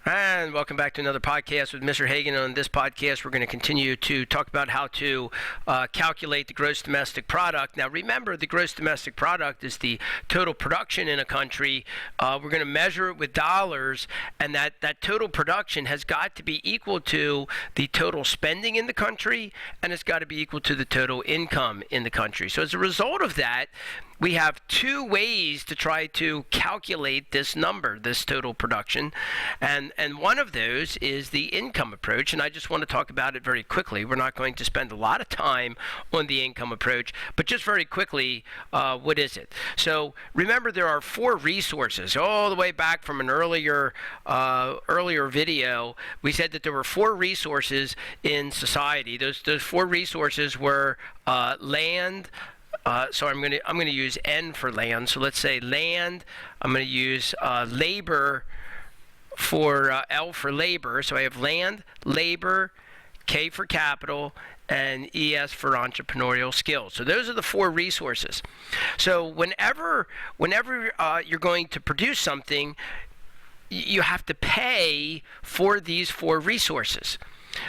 And welcome back to another podcast with Mr. Hagan. On this podcast, we're going to continue to talk about how to calculate the gross domestic product. Now, remember, the gross domestic product is the total production in a country. We're going to measure it with dollars, and that total production has got to be equal to the total spending in the country, and it's got to be equal to the total income in the country. So as a result of that, we have two ways to try to calculate this number, this total production, and one of those is the income approach, and I just want to talk about it very quickly. We're not going to spend a lot of time on the income approach, but just very quickly, what is it? So remember, there are four resources. All the way back from an earlier video, we said that there were four resources in society. Those four resources were land. So I'm going to use N for land. So let's say land. I'm going to use labor for L for labor. So I have land, labor, K for capital, and ES for entrepreneurial skills. So those are the four resources. So whenever you're going to produce something, you have to pay for these four resources.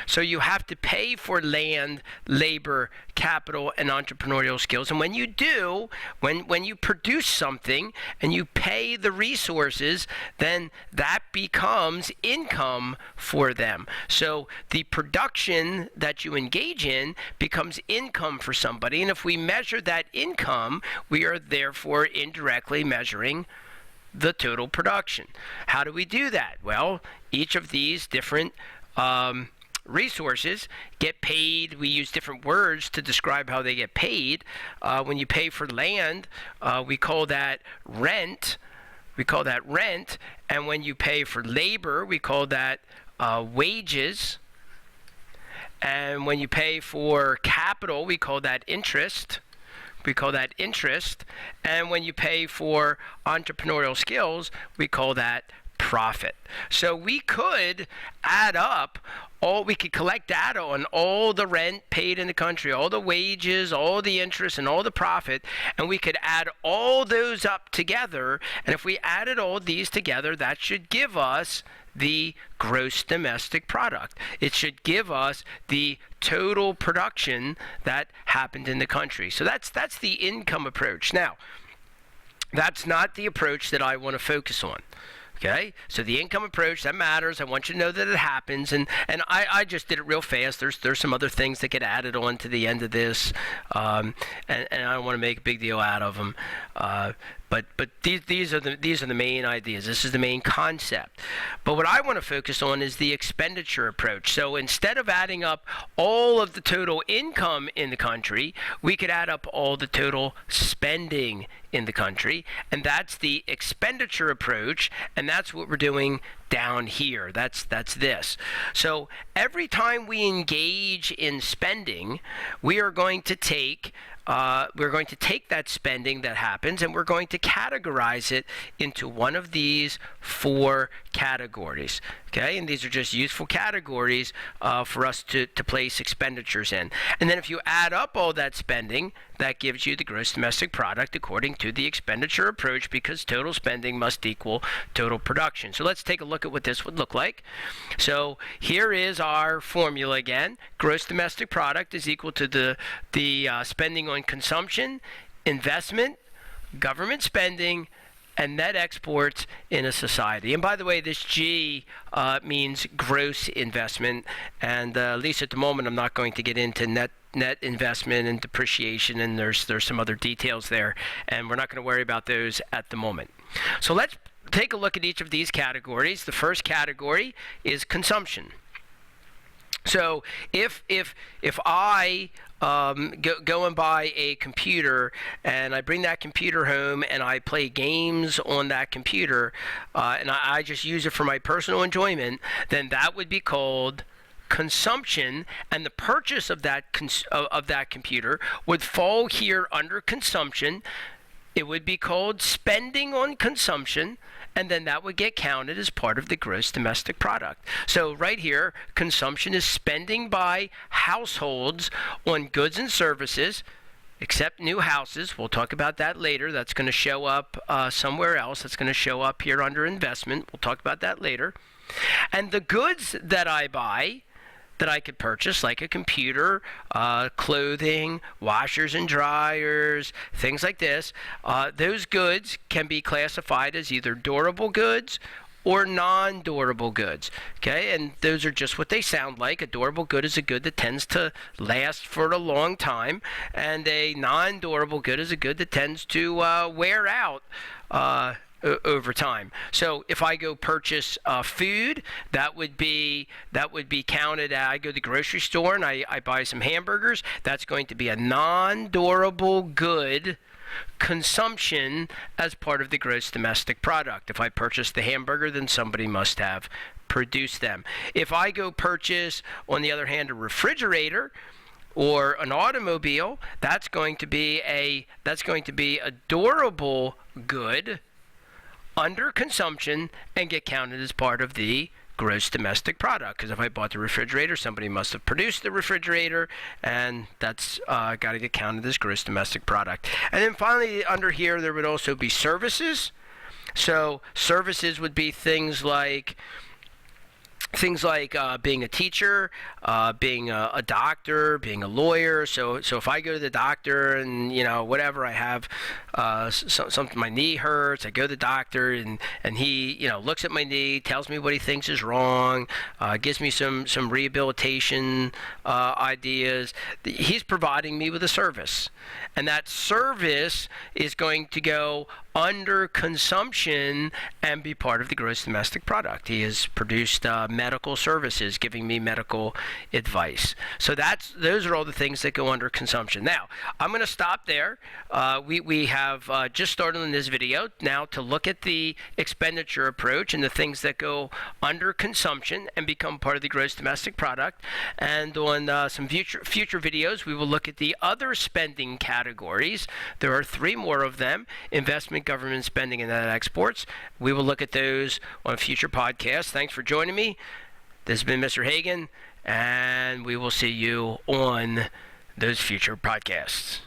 So you have to pay for land, labor, capital, and entrepreneurial skills. And when you do, when you produce something and you pay the resources, then that becomes income for them. So the production that you engage in becomes income for somebody. And if we measure that income, we are therefore indirectly measuring the total production. How do we do that? Well, each of these different resources get paid. We use different words to describe how they get paid. When you pay for land, we call that rent. And when you pay for labor, we call that wages. And when you pay for capital, we call that interest. And when you pay for entrepreneurial skills, we call that profit. So we could collect data on all the rent paid in the country, all the wages, all the interest, and all the profit, and we could add all those up together. And if we added all these together, that should give us the gross domestic product. It should give us the total production that happened in the country. So that's the income approach. Now, that's not the approach that I want to focus on. Okay, so the income approach, that matters. I want you to know that it happens, and I just did it real fast. There's some other things that get added on to the end of this, and I don't want to make a big deal out of them. But these are the main ideas. This is the main concept. But what I want to focus on is the expenditure approach. So instead of adding up all of the total income in the country, we could add up all the total spending in the country, and that's the expenditure approach, and that's what we're doing down here. That's this. So every time we engage in spending, we are going to take that spending that happens, and we're going to categorize it into one of these four categories. Okay, and these are just useful categories for us to place expenditures in. And then if you add up all that spending, that gives you the gross domestic product according to the expenditure approach, because total spending must equal total production. So let's take a look at what this would look like. So here is our formula again. Gross domestic product is equal to the spending on consumption, investment, government spending, and net exports in a society. And by the way, this G means gross investment, and at least at the moment I'm not going to get into net investment and depreciation, and there's some other details there, and we're not going to worry about those at the moment. So let's take a look at each of these categories. The first category is consumption. So if I go and buy a computer, and I bring that computer home and I play games on that computer, and I just use it for my personal enjoyment, then that would be called consumption, and the purchase of that computer would fall here under consumption. It would be called spending on consumption, and then that would get counted as part of the gross domestic product. So right here, consumption is spending by households on goods and services, except new houses. We'll talk about that later. That's going to show up somewhere else. That's going to show up here under investment. We'll talk about that later. And the goods that I buy, that I could purchase, like a computer, clothing, washers and dryers, things like this, those goods can be classified as either durable goods or non-durable goods. Okay, and those are just what they sound like. A durable good is a good that tends to last for a long time, and a non-durable good is a good that tends to wear out over time. So if I go purchase food, that would be counted. I go to the grocery store and I buy some hamburgers. That's going to be a non-durable good consumption as part of the gross domestic product. If I purchase the hamburger, then somebody must have produced them. If I go purchase, on the other hand, a refrigerator or an automobile, that's going to be a durable good under consumption and get counted as part of the gross domestic product. Because if I bought the refrigerator, somebody must have produced the refrigerator, and that's got to get counted as gross domestic product. And then finally, under here, there would also be services. So services would be things like being a teacher, being a doctor, being a lawyer. So if I go to the doctor and whatever, I have something, my knee hurts, I go to the doctor and he looks at my knee, tells me what he thinks is wrong, gives me some rehabilitation ideas. He's providing me with a service, and that service is going to go under consumption and be part of the gross domestic product. He has produced medical services, giving me medical advice. So those are all the things that go under consumption. Now, I'm going to stop there. We have just started in this video now to look at the expenditure approach and the things that go under consumption and become part of the gross domestic product. And on some future videos, we will look at the other spending categories. There are 3 more of them: investment, government spending, and net exports. We will look at those on future podcasts. Thanks for joining me. This has been Mr. Hagan, and we will see you on those future podcasts.